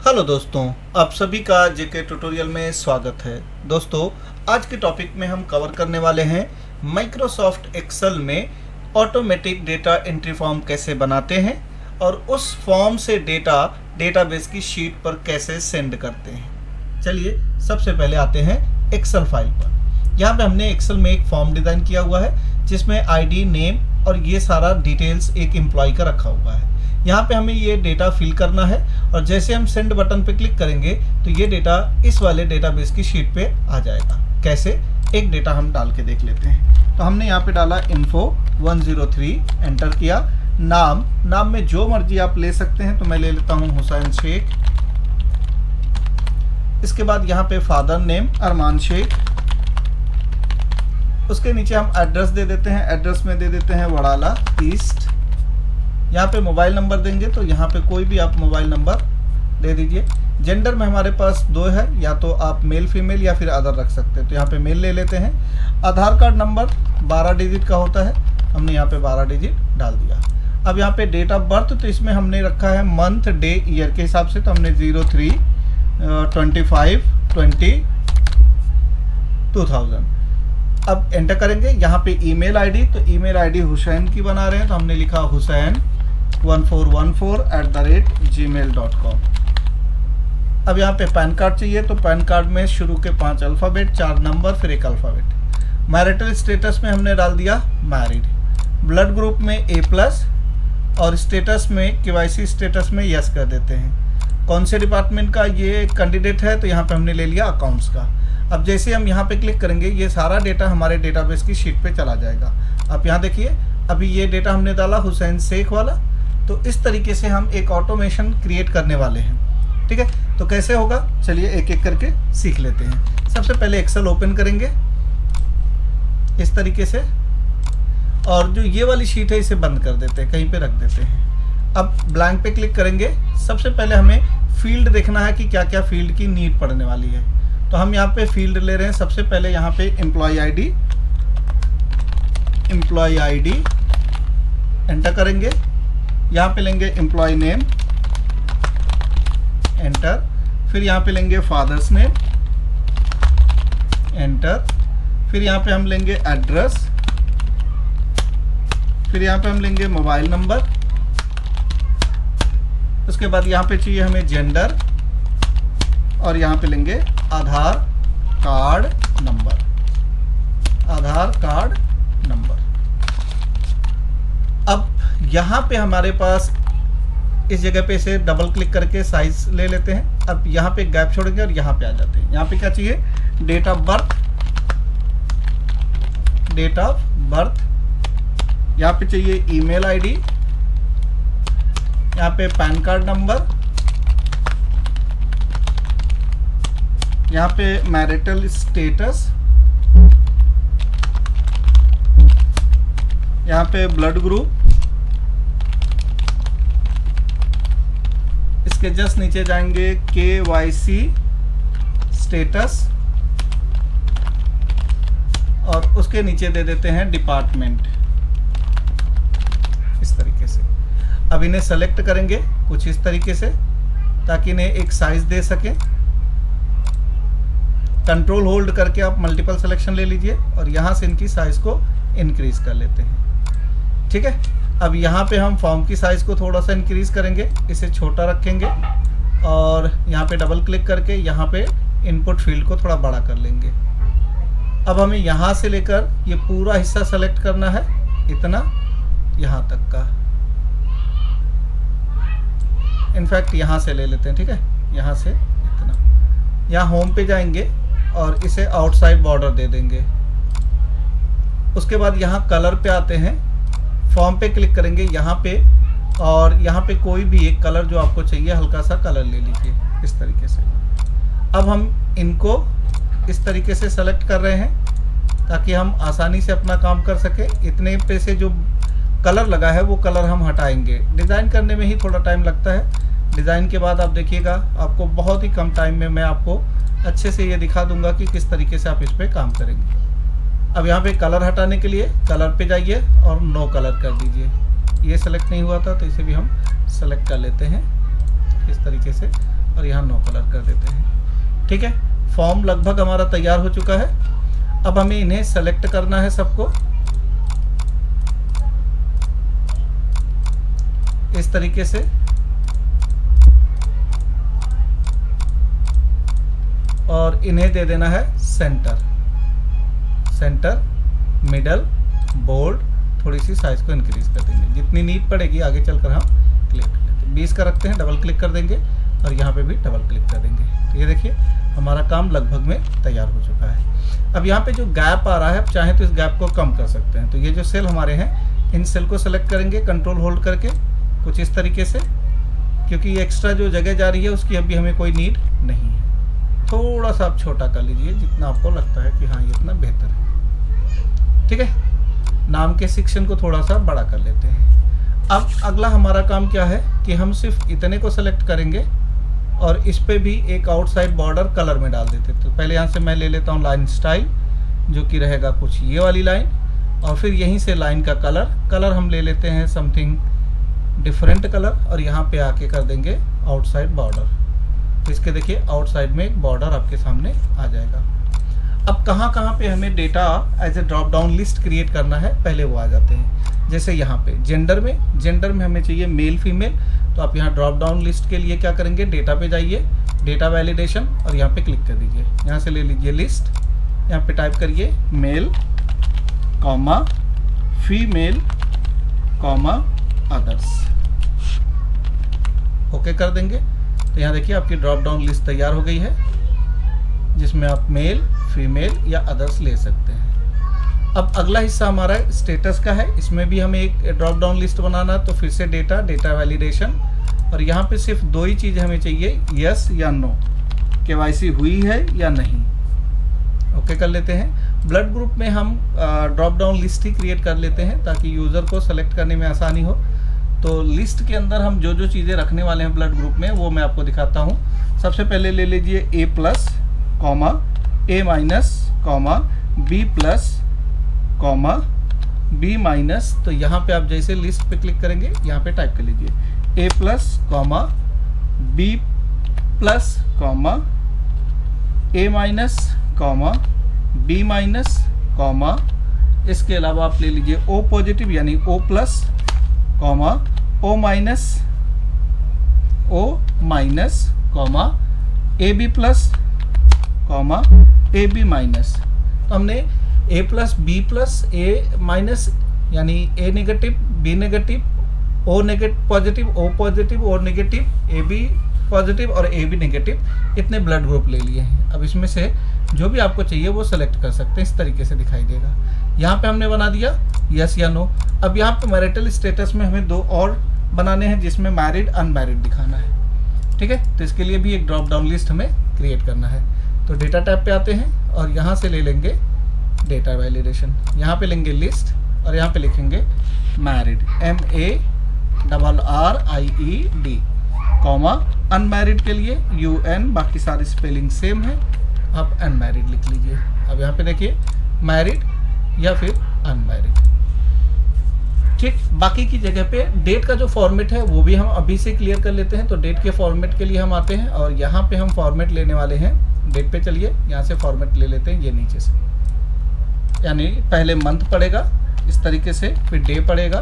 Hello दोस्तों, आप सभी का जेके ट्यूटोरियल में स्वागत है। दोस्तों, आज के टॉपिक में हम कवर करने वाले हैं माइक्रोसॉफ्ट एक्सेल में ऑटोमेटिक डेटा एंट्री फॉर्म कैसे बनाते हैं और उस फॉर्म से डेटा डेटाबेस की शीट पर कैसे सेंड करते हैं। चलिए सबसे पहले आते हैं एक्सेल फाइल पर। यहाँ पे हमने एक्सेल में एक फॉर्म डिज़ाइन किया हुआ है जिसमें आईडी, नेम और ये सारा डिटेल्स एक एम्प्लॉय का रखा हुआ है। यहाँ पे हमें ये डेटा फिल करना है और जैसे हम सेंड बटन पे क्लिक करेंगे तो ये डेटा इस वाले डेटाबेस की शीट पे आ जाएगा। कैसे, एक डेटा हम डाल के देख लेते हैं। तो हमने यहाँ पे डाला info 103, एंटर किया। नाम में जो मर्जी आप ले सकते हैं, तो मैं ले लेता हूँ हुसैन शेख। इसके बाद यहाँ पे फादर नेम अरमान शेख। उसके नीचे हम एड्रेस दे देते हैं, एड्रेस में दे देते हैं वड़ाला ईस्ट। यहाँ पे मोबाइल नंबर देंगे तो यहाँ पे कोई भी आप मोबाइल नंबर दे दीजिए। जेंडर में हमारे पास दो है, या तो आप मेल फीमेल या फिर अदर रख सकते हैं, तो यहाँ पे मेल ले लेते हैं। आधार कार्ड नंबर 12 डिजिट का होता है, हमने यहाँ पे 12 डिजिट डाल दिया। अब यहाँ पे डेट ऑफ बर्थ, तो इसमें हमने रखा है मंथ, डे, ईयर के हिसाब से, तो हमने 03/25/2000। अब एंटर करेंगे। यहाँ पे ईमेल आईडी, तो ईमेल आईडी हुसैन की बना रहे हैं, तो हमने लिखा husain1414@gmail.com। अब यहाँ पे पैन कार्ड चाहिए, तो पैन कार्ड में शुरू के 5 अल्फ़ाबेट, 4 नंबर, फिर 1 अल्फ़ाबेट। मैरिटल स्टेटस में हमने डाल दिया मैरिड। ब्लड ग्रुप में A+ और स्टेटस में KYC स्टेटस में यस कर देते हैं। कौन से डिपार्टमेंट का ये कैंडिडेट है, तो यहाँ पे हमने ले लिया अकाउंट्स का। अब जैसे हम यहाँ पे क्लिक करेंगे, ये सारा डेटा हमारे डेटाबेस की शीट पे चला जाएगा। अब यहाँ देखिए, अभी ये डेटा हमने डाला हुसैन शेख वाला। तो इस तरीके से हम एक ऑटोमेशन क्रिएट करने वाले हैं। ठीक है, तो कैसे होगा, चलिए एक एक करके सीख लेते हैं। सबसे पहले एक्सेल ओपन करेंगे इस तरीके से, और जो ये वाली शीट है इसे बंद कर देते हैं, कहीं पे रख देते हैं। अब ब्लैंक पे क्लिक करेंगे। सबसे पहले हमें फील्ड देखना है कि क्या क्या फील्ड की नीड पड़ने वाली है, तो हम यहाँ पे फील्ड ले रहे हैं। सबसे पहले यहाँ पे एम्प्लॉय आईडी एंटर करेंगे। यहाँ पे लेंगे एम्प्लॉय नेम, एंटर। फिर यहाँ पे लेंगे फादर्स नेम, एंटर। फिर यहाँ पे हम लेंगे एड्रेस। फिर यहाँ पे हम लेंगे मोबाइल नंबर। उसके बाद यहाँ पे चाहिए हमें जेंडर, और यहाँ पे लेंगे आधार कार्ड नंबर। अब यहाँ पे हमारे पास इस जगह पे से डबल क्लिक करके साइज ले लेते हैं। अब यहाँ पे गैप छोड़ेंगे और यहाँ पे आ जाते हैं। यहाँ पे क्या चाहिए, डेट ऑफ बर्थ। यहाँ पे चाहिए ईमेल आईडी, यहाँ पे पैन कार्ड नंबर, यहाँ पे मैरिटल स्टेटस, यहाँ पे ब्लड ग्रुप, इसके जस्ट नीचे जाएंगे KYC स्टेटस, और उसके नीचे दे देते हैं डिपार्टमेंट, इस तरीके से। अब इन्हें सेलेक्ट करेंगे कुछ इस तरीके से, ताकि इन्हें एक साइज दे सके। कंट्रोल होल्ड करके आप मल्टीपल सिलेक्शन ले लीजिए और यहाँ से इनकी साइज को इंक्रीज कर लेते हैं। ठीक है, अब यहाँ पे हम फॉर्म की साइज को थोड़ा सा इंक्रीज करेंगे, इसे छोटा रखेंगे, और यहाँ पे डबल क्लिक करके यहाँ पे इनपुट फील्ड को थोड़ा बड़ा कर लेंगे। अब हमें यहाँ से लेकर ये पूरा हिस्सा सेलेक्ट करना है, इतना यहाँ तक का। इनफैक्ट यहाँ से ले लेते हैं। ठीक है, यहाँ से इतना। यहाँ होम पे जाएंगे और इसे आउटसाइड बॉर्डर दे देंगे। उसके बाद यहाँ कलर पे आते हैं, फॉर्म पे क्लिक करेंगे यहाँ पे, और यहाँ पे कोई भी एक कलर जो आपको चाहिए, हल्का सा कलर ले लीजिए इस तरीके से। अब हम इनको इस तरीके से सेलेक्ट कर रहे हैं ताकि हम आसानी से अपना काम कर सके। इतने पे से जो कलर लगा है वो कलर हम हटाएंगे। डिज़ाइन करने में ही थोड़ा टाइम लगता है। डिज़ाइन के बाद आप देखिएगा, आपको बहुत ही कम टाइम में मैं आपको अच्छे से ये दिखा दूंगा कि किस तरीके से आप इस पर काम करेंगे। अब यहाँ पे कलर हटाने के लिए कलर पे जाइए और नो कलर कर दीजिए। ये सेलेक्ट नहीं हुआ था तो इसे भी हम सेलेक्ट कर लेते हैं। इस तरीके से, और यहाँ नो कलर कर देते हैं। ठीक है, फॉर्म लगभग हमारा तैयार हो चुका है। अब हमें इन्हें सेलेक्ट करना है सबको इस तरीके से, और इन्हें दे देना है सेंटर, सेंटर, मिडल, बोल्ड, थोड़ी सी साइज को इंक्रीज कर देंगे, जितनी नीड पड़ेगी आगे चलकर हम क्लिक कर लेते हैं। 20 का रखते हैं, डबल क्लिक कर देंगे और यहाँ पे भी डबल क्लिक कर देंगे। तो ये देखिए हमारा काम लगभग में तैयार हो चुका है। अब यहाँ पे जो गैप आ रहा है, आप चाहें तो इस गैप को कम कर सकते हैं। तो ये जो सेल हमारे हैं, इन सेल को सेलेक्ट करेंगे कंट्रोल होल्ड करके कुछ इस तरीके से, क्योंकि ये एक्स्ट्रा जो जगह जा रही है उसकी अभी हमें कोई नीड नहीं है। थोड़ा सा आप छोटा कर लीजिए, जितना आपको लगता है कि हाँ ये इतना बेहतर है। ठीक है, नाम के सेक्शन को थोड़ा सा बड़ा कर लेते हैं। अब अगला हमारा काम क्या है कि हम सिर्फ इतने को सेलेक्ट करेंगे और इस पे भी एक आउटसाइड बॉर्डर कलर में डाल देते। तो पहले यहाँ से मैं ले लेता हूँ लाइन स्टाइल, जो कि रहेगा कुछ ये वाली लाइन, और फिर यहीं से लाइन का कलर हम ले लेते हैं समथिंग डिफरेंट कलर, और यहाँ पे आके कर देंगे आउटसाइड बॉर्डर। तो इसके देखिए आउटसाइड में एक बॉर्डर आपके सामने आ जाएगा। अब कहाँ पे हमें data as a drop down list create करना है, पहले वो आ जाते हैं। जैसे यहाँ पे जेंडर में हमें चाहिए मेल फीमेल, तो आप यहाँ ड्रॉप डाउन लिस्ट के लिए क्या करेंगे, डेटा पे जाइए, डेटा वैलिडेशन, और यहाँ पे क्लिक कर दीजिए। यहाँ से ले लीजिए लिस्ट, यहाँ पे टाइप करिए male comma female comma others, okay कर देंगे। तो यहाँ देखिए आपकी ड्रॉप डाउन लिस्ट तैयार हो गई है, जिसमें आप मेल, फीमेल या अदर्स ले सकते हैं। अब अगला हिस्सा हमारा स्टेटस का है, इसमें भी हमें एक ड्रॉप डाउन लिस्ट बनाना। तो फिर से डेटा वैलिडेशन, और यहाँ पे सिर्फ 2 ही चीज़ हमें चाहिए, यस या नो, केवाईसी हुई है या नहीं, ओके कर लेते हैं। ब्लड ग्रुप में हम ड्रॉप डाउन लिस्ट ही क्रिएट कर लेते हैं ताकि यूज़र को सेलेक्ट करने में आसानी हो। तो लिस्ट के अंदर हम जो चीज़ें रखने वाले हैं ब्लड ग्रुप में, वो मैं आपको दिखाता हूँ। सबसे पहले ले लीजिए A+, comma A-, comma B+, comma B-। तो यहाँ पे आप जैसे लिस्ट पे क्लिक करेंगे, यहाँ पे टाइप कर लीजिए A+, comma B+, comma A-, comma B-, comma इसके अलावा आप ले लीजिए O+ यानी O+, comma O-, comma AB+, comma AB-। तो हमने A+, B+, A- यानी A negative, B negative, O positive, O positive, O negative, AB positive और AB नेगेटिव, इतने ब्लड ग्रुप ले लिए हैं। अब इसमें से जो भी आपको चाहिए वो सेलेक्ट कर सकते हैं, इस तरीके से दिखाई देगा। यहाँ पे हमने बना दिया यस या नो। अब यहाँ पे मैरिटल स्टेटस में हमें 2 और बनाने हैं, जिसमें मैरिड अनमैरिड दिखाना है। ठीक है, तो इसके लिए भी एक ड्रॉप डाउन लिस्ट हमें क्रिएट करना है। तो डेटा टैब पे आते हैं और यहाँ से ले लेंगे डेटा वैलिडेशन, यहाँ पे लेंगे लिस्ट और यहाँ पे लिखेंगे मैरिड, MARRIED, कॉमा अनमैरिड के लिए UN, बाकी सारी स्पेलिंग सेम है, आप अनमैरिड लिख लीजिए। अब यहाँ पे देखिए मैरिड या फिर अनमैरिड। ठीक, बाकी की जगह पे डेट का जो फॉर्मेट है वो भी हम अभी से क्लियर कर लेते हैं। तो डेट के फॉर्मेट के लिए हम आते हैं और यहाँ पे हम फॉर्मेट लेने वाले हैं डेट पे। चलिए यहाँ से फॉर्मेट ले लेते हैं, ये नीचे से, यानी पहले मंथ पड़ेगा इस तरीके से, फिर डे पड़ेगा,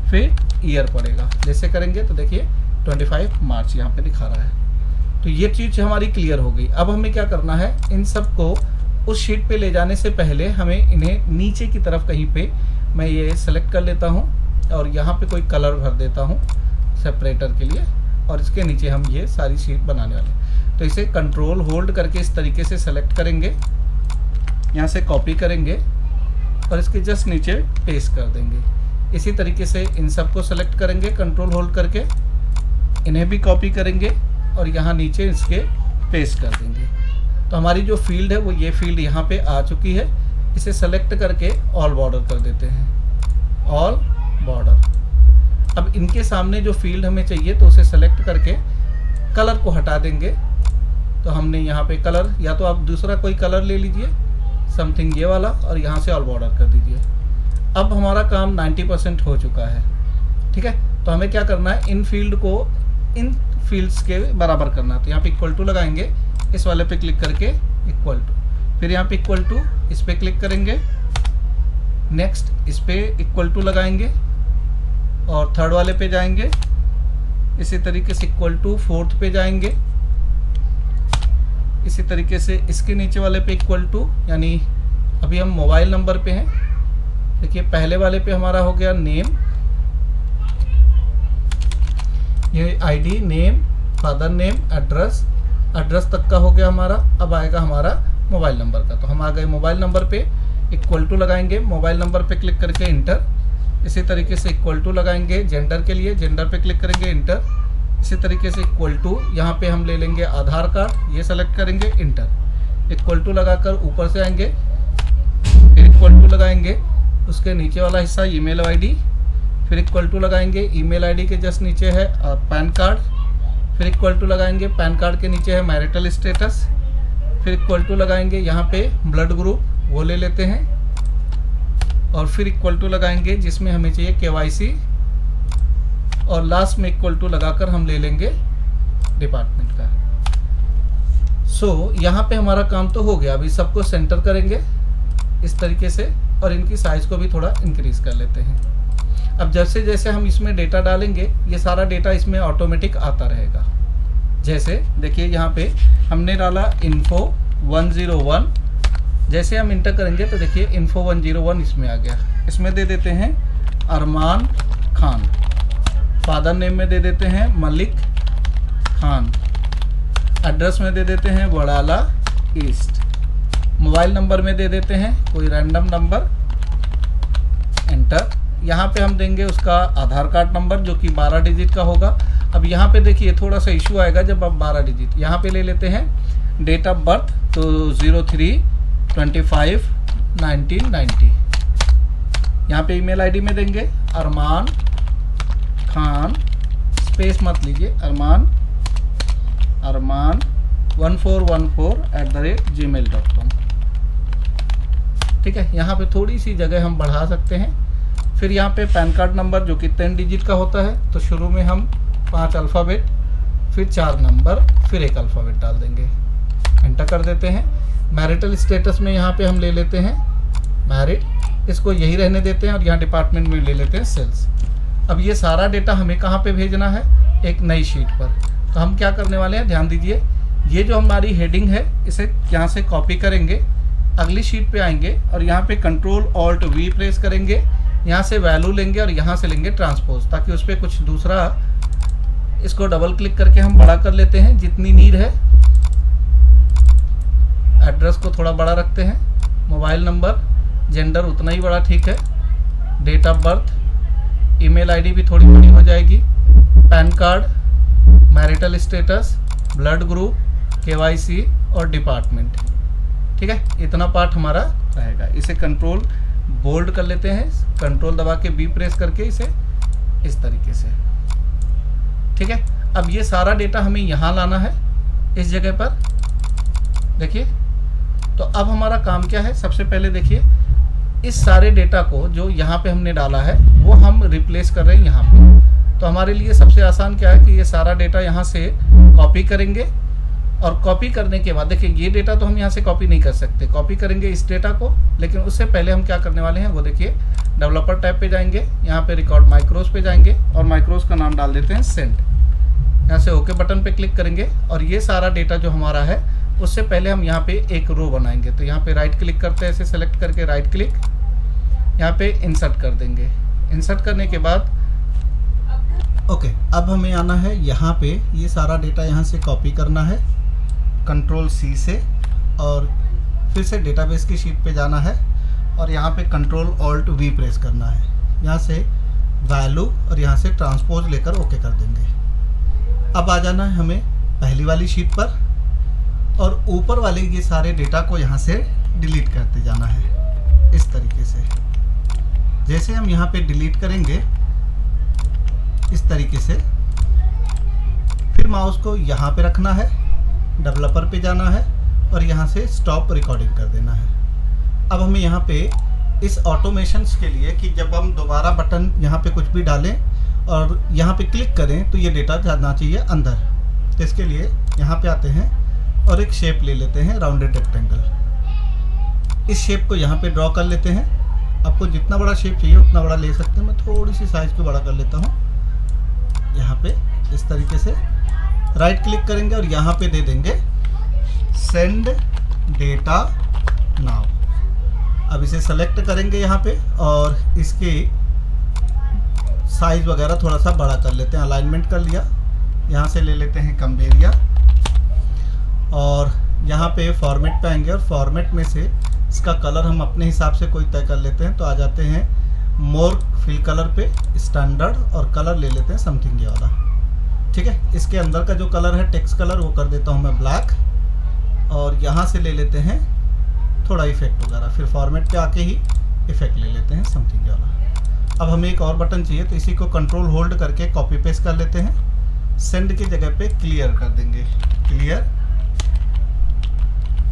फिर ईयर पड़ेगा। जैसे करेंगे तो देखिए 25 मार्च यहाँ पे दिखा रहा है। तो ये चीज़ हमारी क्लियर हो गई। अब हमें क्या करना है, इन सब को उस शीट पे ले जाने से पहले हमें इन्हें नीचे की तरफ कहीं पे मैं ये सेलेक्ट कर लेता हूँ और यहाँ पे कोई कलर भर देता हूँ सेपरेटर के लिए, और इसके नीचे हम ये सारी शीट बनाने वाले हैं। तो इसे कंट्रोल होल्ड करके इस तरीके से सेलेक्ट करेंगे, यहाँ से कॉपी करेंगे और इसके जस्ट नीचे पेस्ट कर देंगे। इसी तरीके से इन सबको सेलेक्ट करेंगे कंट्रोल होल्ड करके, इन्हें भी कॉपी करेंगे और यहाँ नीचे इसके पेस्ट कर देंगे। तो हमारी जो फील्ड है वो ये फील्ड यहाँ पे आ चुकी है। इसे सेलेक्ट करके ऑल बॉर्डर कर देते हैं, ऑल बॉर्डर। अब इनके सामने जो फील्ड हमें चाहिए तो उसे सेलेक्ट करके कलर को हटा देंगे। तो हमने यहाँ पे कलर, या तो आप दूसरा कोई कलर ले लीजिए समथिंग ये वाला, और यहाँ से ऑल बॉर्डर कर दीजिए। अब हमारा काम 90% हो चुका है। ठीक है, तो हमें क्या करना है, इन फील्ड्स के बराबर करना है। तो यहाँ पे इक्वल टू लगाएंगे, इस वाले पे क्लिक करके इक्वल टू, फिर यहाँ पे इक्वल टू, इस पे क्लिक करेंगे, नेक्स्ट इस पे इक्वल टू लगाएंगे और थर्ड वाले पे जाएंगे, इसी तरीके से इक्वल टू फोर्थ पे जाएंगे, इसी तरीके से इसके नीचे वाले पे इक्वल टू, यानी अभी हम मोबाइल नंबर पे हैं। देखिए पहले वाले पे हमारा हो गया नेम, ये ID, name, father name, address, address तक का हो गया हमारा। अब आएगा हमारा मोबाइल नंबर का, तो हम आ गए मोबाइल नंबर पे, इक्वल टू लगाएंगे, मोबाइल नंबर पे क्लिक करके इंटर, इसी तरीके से इक्वल टू लगाएंगे जेंडर के लिए, जेंडर पे क्लिक करेंगे इंटर, इसी तरीके से इक्वल टू, यहाँ पे हम ले लेंगे आधार कार्ड, ये सेलेक्ट करेंगे इंटर, इक्वल टू लगाकर ऊपर से आएंगे, फिर इक्वल टू लगाएंगे, उसके नीचे वाला हिस्सा ईमेल आईडी, फिर इक्वल टू लगाएंगे, ईमेल आईडी के जस्ट नीचे है पैन कार्ड, फिर इक्वल टू लगाएंगे, पैन कार्ड के नीचे है मैरिटल स्टेटस, फिर इक्वल टू लगाएंगे, यहाँ पे ब्लड ग्रुप वो ले लेते हैं, और फिर इक्वल टू लगाएंगे जिसमें हमें चाहिए KYC, और लास्ट में इक्वल टू लगाकर हम ले लेंगे डिपार्टमेंट का। यहाँ पे हमारा काम तो हो गया। अभी सबको सेंटर करेंगे इस तरीके से, और इनकी साइज को भी थोड़ा इंक्रीज कर लेते हैं। अब जैसे जैसे हम इसमें डेटा डालेंगे, ये सारा डेटा इसमें ऑटोमेटिक आता रहेगा। जैसे देखिए यहाँ पे हमने डाला info 101, जैसे हम इंटर करेंगे तो देखिए info 101 इसमें आ गया। इसमें दे देते हैं अरमान खान, फादर नेम में दे देते हैं मलिक खान, एड्रेस में दे देते हैं वड़ाला ईस्ट, मोबाइल नंबर में दे देते हैं कोई रैंडम नंबर, एंटर। यहाँ पे हम देंगे उसका आधार कार्ड नंबर जो कि 12 डिजिट का होगा। अब यहाँ पे देखिए थोड़ा सा इशू आएगा जब आप 12 डिजिट, यहाँ पे ले लेते हैं डेट ऑफ बर्थ, तो 03/25/1990। यहाँ पे ईमेल आईडी में देंगे अरमान खान, स्पेस मत लीजिए, अरमान 1414@gmail.com। ठीक है, यहाँ पे थोड़ी सी जगह हम बढ़ा सकते हैं। फिर यहाँ पे पैन कार्ड नंबर जो कि 10 डिजिट का होता है, तो शुरू में हम 5 अल्फ़ाबेट, फिर 4 नंबर, फिर 1 अल्फ़ाबेट डाल देंगे, एंटर कर देते हैं। मैरिटल स्टेटस में यहाँ पे हम ले लेते हैं मैरिड, इसको यही रहने देते हैं, और यहाँ डिपार्टमेंट में ले लेते हैं सेल्स। अब ये सारा डेटा हमें कहाँ पे भेजना है, एक नई शीट पर। तो हम क्या करने वाले हैं, ध्यान दीजिए, ये जो हमारी हेडिंग है इसे यहाँ से कॉपी करेंगे, अगली शीट पे आएंगे और यहाँ पे Ctrl+Alt+V प्रेस करेंगे, यहाँ से वैल्यू लेंगे और यहाँ से लेंगे ट्रांसपोज, ताकि उस पर कुछ दूसरा, इसको डबल क्लिक करके हम बड़ा कर लेते हैं जितनी नीड है। एड्रेस को थोड़ा बड़ा रखते हैं, मोबाइल नंबर, जेंडर उतना ही बड़ा ठीक है, date of birth, email ID भी थोड़ी बड़ी हो जाएगी, PAN card, marital status, blood group, KYC और डिपार्टमेंट। ठीक है, इतना पार्ट हमारा रहेगा। इसे कंट्रोल बोल्ड कर लेते हैं, कंट्रोल दबा के B प्रेस करके इसे इस तरीके से। ठीक है, अब ये सारा डेटा हमें यहाँ लाना है इस जगह पर। देखिए, तो अब हमारा काम क्या है, सबसे पहले देखिए इस सारे डेटा को जो यहाँ पे हमने डाला है वो हम रिप्लेस कर रहे हैं यहाँ पे। तो हमारे लिए सबसे आसान क्या है कि ये सारा डेटा यहाँ से कॉपी करेंगे, और कॉपी करने के बाद देखिए ये डेटा तो हम यहाँ से कॉपी नहीं कर सकते, कॉपी करेंगे इस डेटा को, लेकिन उससे पहले हम क्या करने वाले हैं वो देखिए, डेवलपर टैब पे जाएंगे, यहाँ पे रिकॉर्ड माइक्रोस पे जाएंगे और माइक्रोस का नाम डाल देते हैं सेंड। यहाँ से ओके बटन पे क्लिक करेंगे और ये सारा डेटा जो हमारा है उससे पहले हम यहाँ पे एक रो बनाएंगे। तो यहाँ पे राइट क्लिक करते हैं, ऐसे सेलेक्ट करके राइट क्लिक, यहाँ पे इंसर्ट कर देंगे। इंसर्ट करने के बाद ओके, अब हमें आना है यहाँ पे, ये सारा डेटा यहाँ से कॉपी करना है Ctrl+C से, और फिर से डेटाबेस की शीट पे जाना है और यहाँ पे Ctrl+Alt+V प्रेस करना है, यहाँ से वैल्यू और यहाँ से ट्रांसपोज लेकर ओके कर देंगे। अब आ जाना है हमें पहली वाली शीट पर, और ऊपर वाले ये सारे डेटा को यहाँ से डिलीट करते जाना है इस तरीके से। जैसे हम यहाँ पे डिलीट करेंगे इस तरीके से, फिर माउस को यहाँ पे रखना है, डेवलपर पे जाना है और यहाँ से स्टॉप रिकॉर्डिंग कर देना है। अब हमें यहाँ पे इस ऑटोमेशंस के लिए कि जब हम दोबारा बटन यहाँ पे कुछ भी डालें और यहाँ पे क्लिक करें तो ये डेटा जाना चाहिए अंदर। तो इसके लिए यहाँ पे आते हैं और एक शेप ले लेते हैं, राउंडेड रेक्टेंगल। इस शेप को यहाँ पे ड्रॉ कर लेते हैं। आपको जितना बड़ा शेप चाहिए उतना बड़ा ले सकते हैं। मैं थोड़ी सी साइज़ को बड़ा कर लेता हूँ। यहाँ पे इस तरीके से राइट क्लिक करेंगे और यहाँ पे दे देंगे सेंड डेटा नाउ। अब इसे सेलेक्ट करेंगे यहाँ पे और इसकी साइज़ वगैरह थोड़ा सा बड़ा कर लेते हैं। अलाइनमेंट कर लिया। यहाँ से ले लेते हैं कम्बेरिया और यहाँ पे फॉर्मेट पे आएंगे और फॉर्मेट में से इसका कलर हम अपने हिसाब से कोई तय कर लेते हैं। तो आ जाते हैं मोर फिल कलर पे, स्टैंडर्ड, और कलर ले लेते हैं समथिंग ये वाला। ठीक है, इसके अंदर का जो कलर है टेक्स्ट कलर वो कर देता हूँ मैं ब्लैक, और यहाँ से ले लेते हैं थोड़ा इफेक्ट वगैरह। फिर फॉर्मेट पे आके ही इफेक्ट ले लेते हैं समथिंग वाला। अब हमें एक और बटन चाहिए तो इसी को कंट्रोल होल्ड करके कॉपी पेस्ट कर लेते हैं। सेंड की जगह पे क्लियर कर देंगे, क्लियर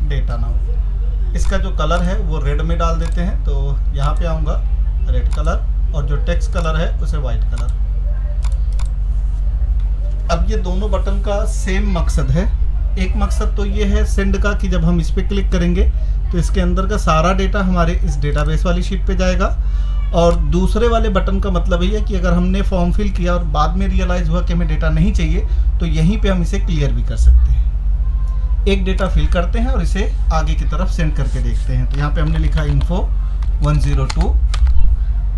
डेटा नाउ। इसका जो कलर है वो रेड में डाल देते हैं। तो यहाँ पे आऊँगा रेड कलर, और जो टेक्स्ट कलर है उसे वाइट कलर। अब ये दोनों बटन का सेम मकसद है। एक मकसद तो ये है सेंड का कि जब हम इस पर क्लिक करेंगे तो इसके अंदर का सारा डेटा हमारे इस डेटाबेस वाली शीट पे जाएगा, और दूसरे वाले बटन का मतलब ये है कि अगर हमने फॉर्म फिल किया और बाद में रियलाइज़ हुआ कि हमें डेटा नहीं चाहिए तो यहीं पे हम इसे क्लियर भी कर सकते हैं। एक डेटा फिल करते हैं और इसे आगे की तरफ सेंड करके देखते हैं। तो यहाँ पे हमने लिखा info 102,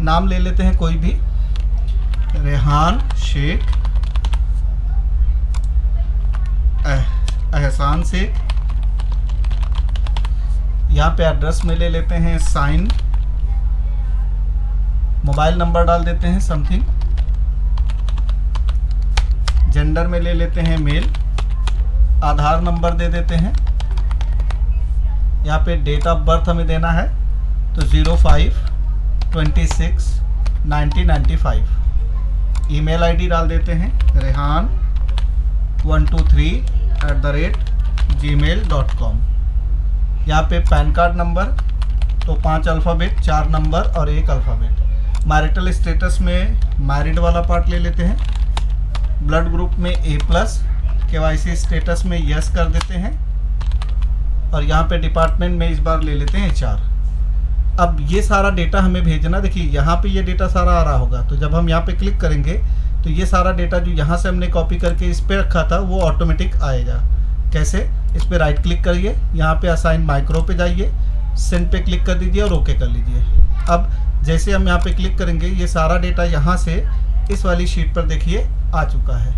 नाम ले लेते हैं कोई भी, रेहान शेख, एहसान शेख। यहाँ पे एड्रेस में ले लेते हैं साइन, मोबाइल नंबर डाल देते हैं समथिंग, जेंडर में ले लेते हैं मेल, आधार नंबर दे देते हैं। यहाँ पे डेट ऑफ बर्थ हमें देना है तो 05/26/1995। ईमेल आईडी डाल देते हैं rehan123@gmail.com। यहाँ पे पैन कार्ड नंबर तो 5 अल्फ़ाबेट, 4 नंबर और 1 अल्फ़ाबेट। मैरिटल स्टेटस में मैरिड वाला पार्ट ले लेते हैं। ब्लड ग्रुप में A+, KYC स्टेटस में यस कर देते हैं, और यहाँ पे डिपार्टमेंट में इस बार ले लेते हैं HR। अब ये सारा डेटा हमें भेजना, देखिए यहाँ पे ये डेटा सारा आ रहा होगा। तो जब हम यहाँ पे क्लिक करेंगे तो ये सारा डेटा जो यहाँ से हमने कॉपी करके इस पे रखा था वो ऑटोमेटिक आएगा। कैसे? इस पे राइट क्लिक करिए, यहाँ पे असाइन माइक्रो पे जाइए, सेंड पे क्लिक कर दीजिए और ओके कर लीजिए। अब जैसे हम यहाँ पे क्लिक करेंगे ये सारा डेटा यहाँ से इस वाली शीट पर देखिए आ चुका है।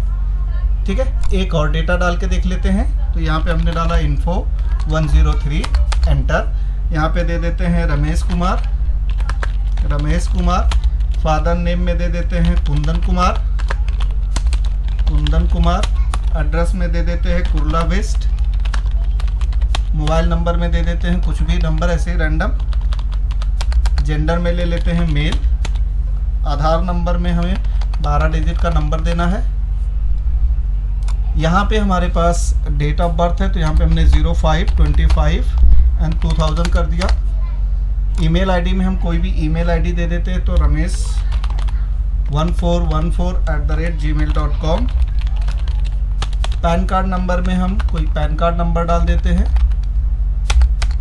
ठीक है, एक और डेटा डाल के देख लेते हैं। तो यहाँ पे हमने डाला info 103, एंटर। यहाँ पे दे देते हैं रमेश कुमार। फादर नेम में दे देते हैं कुंदन कुमार। एड्रेस में दे देते हैं कुर्ला वेस्ट। मोबाइल नंबर में दे देते हैं कुछ भी नंबर ऐसे रैंडम। जेंडर में ले लेते हैं मेल। आधार नंबर में हमें 12 डिजिट का नंबर देना है। यहाँ पे हमारे पास डेट ऑफ बर्थ है तो यहाँ पे हमने 05/25/2000 कर दिया। ईमेल आईडी में हम कोई भी ईमेल आईडी दे देते हैं तो ramesh1414@gmail.com। पैन कार्ड नंबर में हम कोई पैन कार्ड नंबर डाल देते हैं।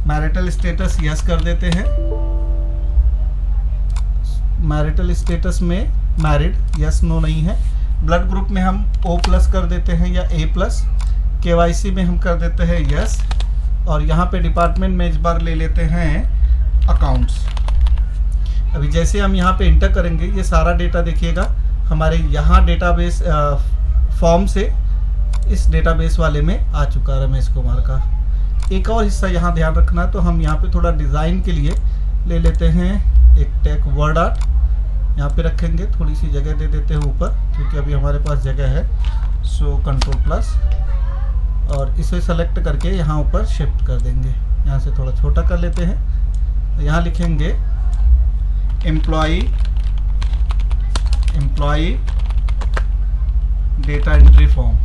मैरिटल स्टेटस यस कर देते हैं। मैरिटल स्टेटस में मैरिड, यस नो नहीं है। ब्लड ग्रुप में हम O+ कर देते हैं या A+। KYC में हम कर देते हैं यस, और यहाँ पे डिपार्टमेंट में इस बार ले लेते हैं अकाउंट्स। अभी जैसे हम यहाँ पे इंटर करेंगे ये सारा डेटा देखिएगा हमारे यहाँ डेटाबेस फॉर्म से इस डेटाबेस वाले में आ चुका है रमेश कुमार का। एक और हिस्सा यहाँ ध्यान रखना, तो हम यहाँ पे थोड़ा डिज़ाइन के लिए ले लेते हैं एक टेक वर्ड आर्ट। यहाँ पे रखेंगे, थोड़ी सी जगह दे देते हैं ऊपर क्योंकि अभी हमारे पास जगह है। सो कंट्रोल+ और इसे सेलेक्ट करके यहाँ ऊपर शिफ्ट कर देंगे। यहाँ से थोड़ा छोटा कर लेते हैं। तो यहाँ लिखेंगे एम्प्लॉई डेटा एंट्री फॉर्म।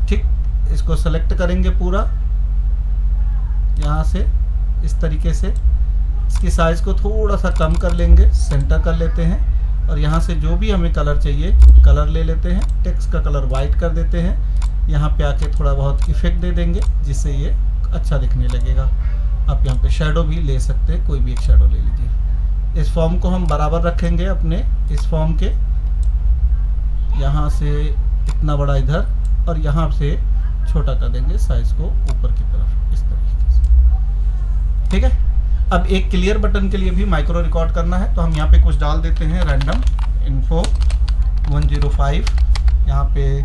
ठीक, इसको सेलेक्ट करेंगे पूरा यहाँ से इस तरीके से। इसकी साइज़ को थोड़ा सा कम कर लेंगे, सेंटर कर लेते हैं और यहाँ से जो भी हमें कलर चाहिए कलर ले लेते हैं। टेक्स्ट का कलर वाइट कर देते हैं। यहाँ पे आके थोड़ा बहुत इफेक्ट दे देंगे जिससे ये अच्छा दिखने लगेगा। आप यहाँ पे शेडो भी ले सकते हैं, कोई भी एक शेडो ले लीजिए। इस फॉर्म को हम बराबर रखेंगे अपने इस फॉर्म के, यहाँ से इतना बड़ा इधर और यहाँ से छोटा कर देंगे साइज को ऊपर की तरफ इस तरीके से। ठीक है। अब एक क्लियर बटन के लिए भी माइक्रो रिकॉर्ड करना है तो हम यहाँ पे कुछ डाल देते हैं। रैंडम इन्फो 105, यहाँ पे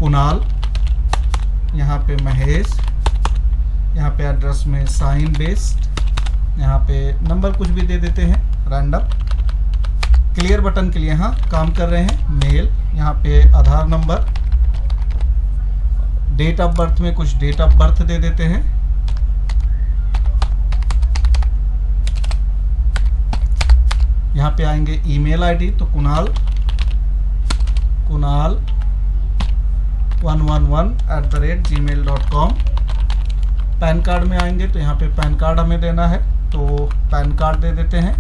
कुणाल, यहाँ पे महेश, यहाँ पे एड्रेस में साइन बेस्ड, यहाँ पे नंबर कुछ भी दे देते हैं रैंडम। क्लियर बटन के लिए हाँ काम कर रहे हैं मेल, यहाँ पे आधार नंबर, डेट ऑफ बर्थ में कुछ डेट ऑफ बर्थ दे देते हैं। यहाँ पे आएंगे ईमेल आईडी तो कुणाल 111@gmail.com। पैन कार्ड में आएंगे तो यहाँ पे पैन कार्ड हमें देना है तो पैन कार्ड दे देते हैं।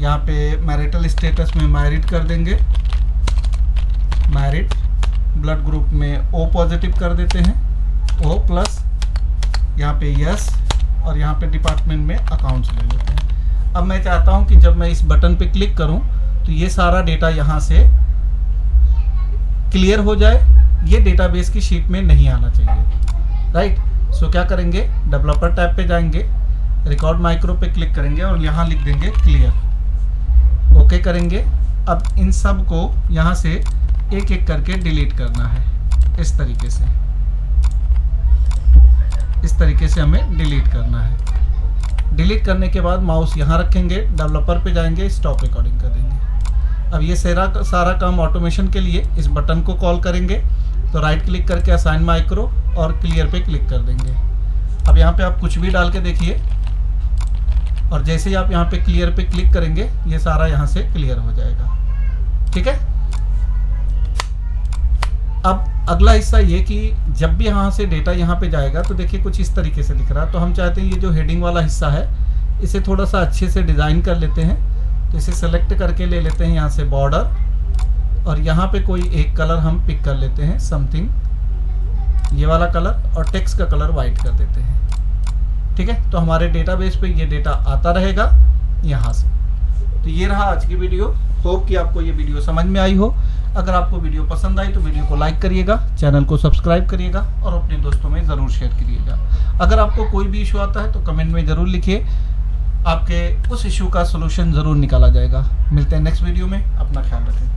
यहाँ पे मैरिटल स्टेटस में मैरिड कर देंगे, मैरिड। ब्लड ग्रुप में ओ पॉजिटिव कर देते हैं, ओ प्लस, यहाँ पे यस, और यहाँ पे डिपार्टमेंट में अकाउंट्स ले लेते हैं। अब मैं चाहता हूँ कि जब मैं इस बटन पे क्लिक करूँ तो ये सारा डेटा यहाँ से क्लियर हो जाए, ये डेटाबेस की शीट में नहीं आना चाहिए। राइट। सो क्या करेंगे, डेवलपर टैब पे जाएंगे, रिकॉर्ड माइक्रो पे क्लिक करेंगे और यहाँ लिख देंगे क्लियर। ओके करेंगे। अब इन सब को यहाँ से एक एक करके डिलीट करना है इस तरीके से, इस तरीके से हमें डिलीट करना है। डिलीट करने के बाद माउस यहाँ रखेंगे, डेवलपर पे जाएंगे, स्टॉप रिकॉर्डिंग कर देंगे। अब ये सारा काम ऑटोमेशन के लिए इस बटन को कॉल करेंगे तो राइट क्लिक करके असाइन माइक्रो और क्लियर पे क्लिक कर देंगे। अब यहाँ पे आप कुछ भी डाल के देखिए और जैसे ही आप यहाँ पे क्लियर पे क्लिक करेंगे ये सारा यहाँ से क्लियर हो जाएगा। ठीक है। अब अगला हिस्सा ये कि जब भी यहाँ से डेटा यहाँ पे जाएगा तो देखिए कुछ इस तरीके से दिख रहा है। तो हम चाहते हैं ये जो हेडिंग वाला हिस्सा है इसे थोड़ा सा अच्छे से डिज़ाइन कर लेते हैं। तो इसे सेलेक्ट करके ले लेते हैं यहाँ से बॉर्डर, और यहाँ पे कोई एक कलर हम पिक कर लेते हैं, समथिंग ये वाला कलर, और टेक्स्ट का कलर वाइट कर देते हैं। ठीक है। तो हमारे डेटाबेस पे ये डेटा आता रहेगा यहाँ से। तो ये रहा आज की वीडियो। होप कि आपको ये वीडियो समझ में आई हो। अगर आपको वीडियो पसंद आई तो वीडियो को लाइक करिएगा, चैनल को सब्सक्राइब करिएगा और अपने दोस्तों में ज़रूर शेयर करिएगा। अगर आपको कोई भी इशू आता है तो कमेंट में ज़रूर लिखिए, आपके उस इशू का सलूशन ज़रूर निकाला जाएगा। मिलते हैं नेक्स्ट वीडियो में, अपना ख्याल रखें।